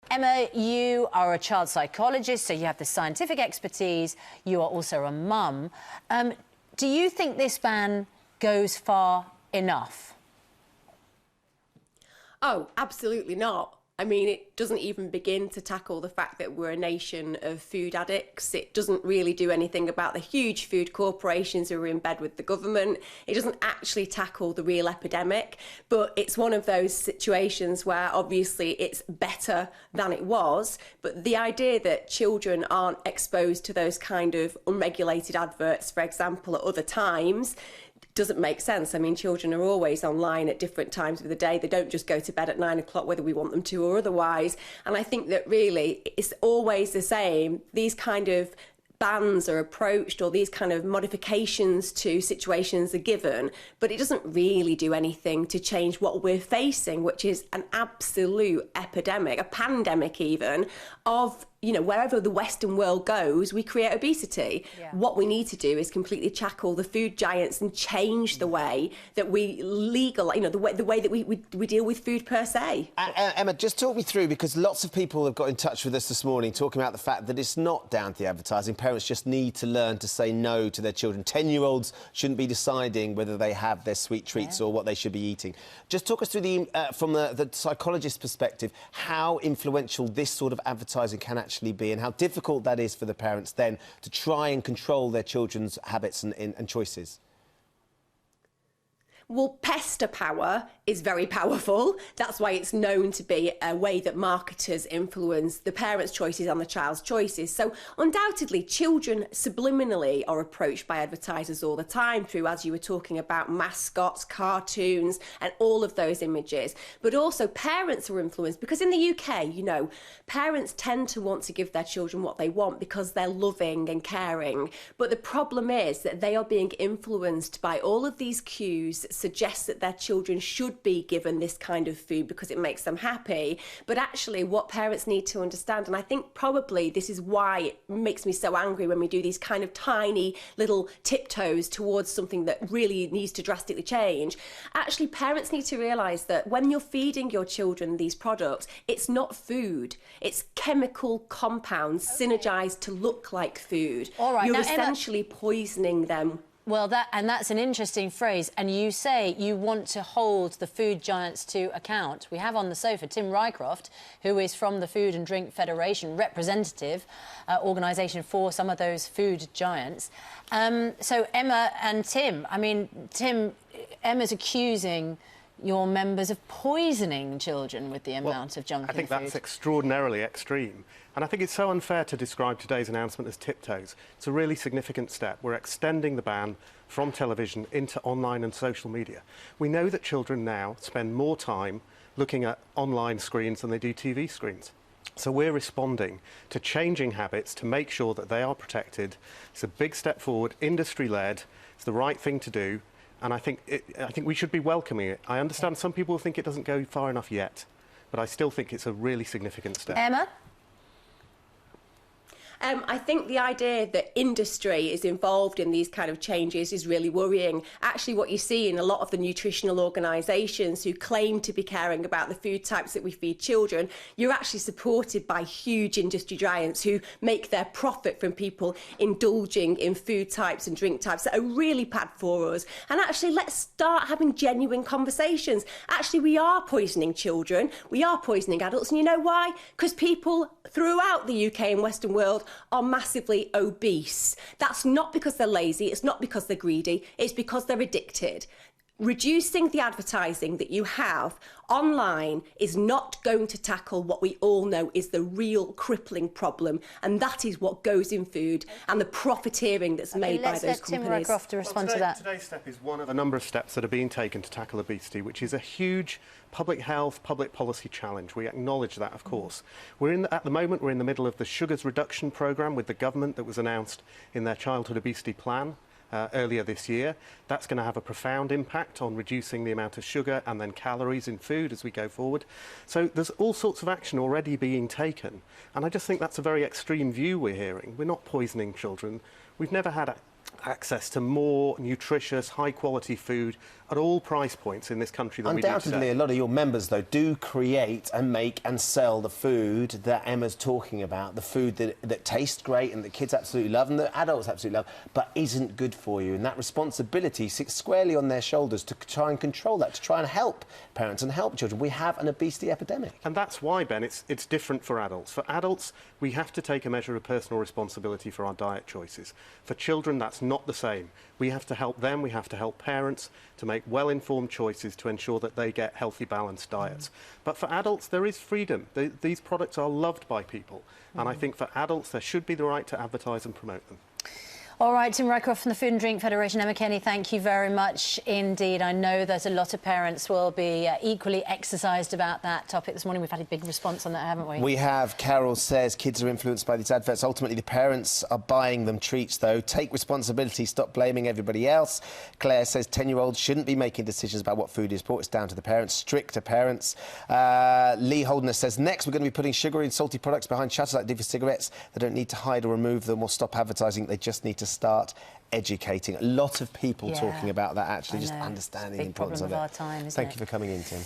Emma, you are a child psychologist, so you have the scientific expertise. You are also a mum. Do you think this ban goes far enough? Oh, absolutely not. I mean, it doesn't even begin to tackle the fact that we're a nation of food addicts. It doesn't really do anything about the huge food corporations who are in bed with the government. It doesn't actually tackle the real epidemic. But it's one of those situations where obviously it's better than it was. But the idea that children aren't exposed to those kind of unregulated adverts, for example, at other times, doesn't make sense. I mean, children are always online at different times of the day. They don't just go to bed at 9 o'clock, whether we want them to or otherwise. And I think that really it's always the same. These kind of bans are approached, or these kind of modifications to situations are given, but it doesn't really do anything to change what we're facing, which is an absolute epidemic, a pandemic even, of, you know, wherever the Western world goes, we create obesity. Yeah. What we need to do is completely tackle the food giants and change the way that we the way that we deal with food per se. Emma, just talk me through, because lots of people have got in touch with us this morning talking about the fact that it's not down to the advertising. Parents just need to learn to say no to their children. 10-year-olds shouldn't be deciding whether they have their sweet treats or what they should be eating. Just talk us through from the psychologist's perspective, how influential this sort of advertising can actually be, and how difficult that is for the parents then to try and control their children's habits and choices. Well, pester power is very powerful. That's why it's known to be a way that marketers influence the parents' choices and the child's choices. So undoubtedly, children subliminally are approached by advertisers all the time through, as you were talking about, mascots, cartoons, and all of those images. But also parents are influenced, because in the UK, you know, parents tend to want to give their children what they want because they're loving and caring. But the problem is that they are being influenced by all of these cues suggests that their children should be given this kind of food because it makes them happy. But actually what parents need to understand, and I think probably this is why it makes me so angry when we do these kind of tiny little tiptoes towards something that really needs to drastically change, actually parents need to realise that when you're feeding your children these products, it's not food, it's chemical compounds synergised to look like food. All right, you're now, essentially poisoning them. Well, that's an interesting phrase, and you say you want to hold the food giants to account. We have on the sofa Tim Rycroft, who is from the Food and Drink Federation, representative organisation for some of those food giants. So Emma and Tim, I mean, Tim, Emma's accusing your members of poisoning children with the amount of junk in food. I think that's extraordinarily extreme. And I think it's so unfair to describe today's announcement as tiptoes. It's a really significant step. We're extending the ban from television into online and social media. We know that children now spend more time looking at online screens than they do TV screens. So we're responding to changing habits to make sure that they are protected. It's a big step forward, industry-led. It's the right thing to do. And I think we should be welcoming it. I understand some people think it doesn't go far enough yet, but I still think it's a really significant step. Emma? I think the idea that industry is involved in these kind of changes is really worrying. Actually, what you see in a lot of the nutritional organisations who claim to be caring about the food types that we feed children, you're actually supported by huge industry giants who make their profit from people indulging in food types and drink types that are really bad for us. And actually, let's start having genuine conversations. Actually, we are poisoning children, we are poisoning adults, and you know why? Because people throughout the UK and Western world are massively obese. That's not because they're lazy, it's not because they're greedy, it's because they're addicted. Reducing the advertising that you have online is not going to tackle what we all know is the real crippling problem, and that is what goes in food and the profiteering that's made by those companies. Let's let Tim Rycroft to respond to that. Today's step is one of a number of steps that are being taken to tackle obesity, which is a huge public health, public policy challenge. We acknowledge that, of course. At the moment, we're in the middle of the sugars reduction programme with the government that was announced in their childhood obesity plan earlier this year. That's going to have a profound impact on reducing the amount of sugar and then calories in food as we go forward. So there's all sorts of action already being taken. And I just think that's a very extreme view we're hearing. We're not poisoning children. We've never had access to more nutritious, high-quality food at all price points in this country than we do Undoubtedly, today. a lot of your members, though, do create and make and sell the food that Emma's talking about, the food that tastes great and that kids absolutely love and that adults absolutely love, but isn't good for you. And that responsibility sits squarely on their shoulders to try and control that, to try and help parents and help children. We have an obesity epidemic. And that's why, Ben, it's different for adults. For adults, we have to take a measure of personal responsibility for our diet choices. For children, that's not the same. We have to help them, we have to help parents to make well-informed choices to ensure that they get healthy, balanced diets. But for adults, there is freedom. These products are loved by people. And I think for adults, there should be the right to advertise and promote them. All right, Tim Rycroft from the Food and Drink Federation. Emma Kenny, thank you very much indeed. I know that a lot of parents will be equally exercised about that topic this morning. We've had a big response on that, haven't we? We have. Carol says kids are influenced by these adverts. Ultimately, the parents are buying them treats, though. Take responsibility. Stop blaming everybody else. Claire says 10-year-olds shouldn't be making decisions about what food is bought. It's down to the parents. Stricter parents. Lee Holderness says, next, we're going to be putting sugary and salty products behind shutters like they do for cigarettes. They don't need to hide or remove them or stop advertising. They just need to start educating. A lot of people talking about that, actually, just understanding the importance of it. Big problem of our time, isn't it? Thank you for coming in, Tim.